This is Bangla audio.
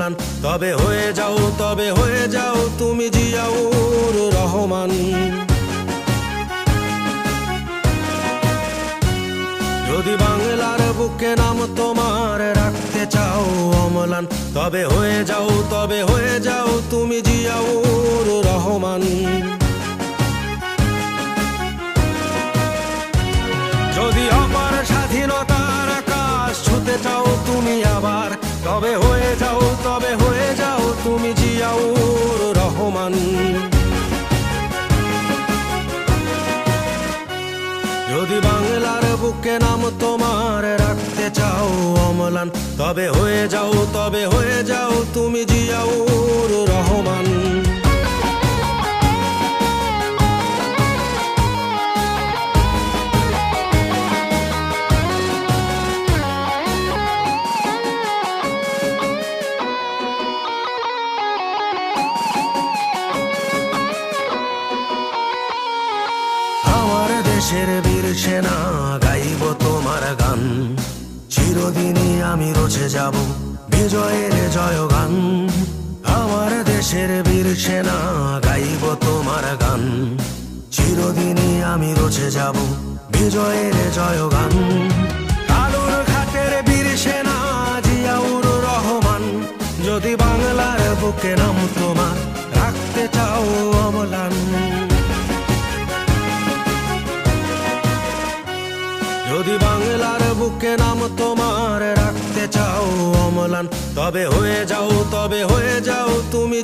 অমলান, তবে হয়ে যাও তুমি জিয়াউর রহমান। যদি বাংলার বুকে নাম তোমার রাখতে চাও অমলান, তবে হয়ে যাও তুমি জিয়াউর রহমান। যদি অপার স্বাধীনতার আকাশ ছুতে চাও তুমি আবার, তবে হয়ে যাও তুমি জিয়াউর রহমান। যদি বাংলার বুকে নাম তোমার রাখতে চাও অমলান, তবে হয়ে যাও তুমি জিয়াউর রহমান। দেশের বীর সেনা গাইব তোমার গান, চিরদিনই আমি রচে যাব বিজয়ের জয়গান। আমার দেশের বীর সেনা গাইব তোমার গান, চিরদিনই আমি রচে যাব বিজয়ের জয়গান। আলোর ঘাটের বীর সেনা জিয়াউর রহমান, যদি বাংলার বুকে নাম তোমার রাখতে চাও অমলান। যদি বাংলার বুকে নাম তোমার রাখতে চাও অমলান, তবে হয়ে যাও তুমি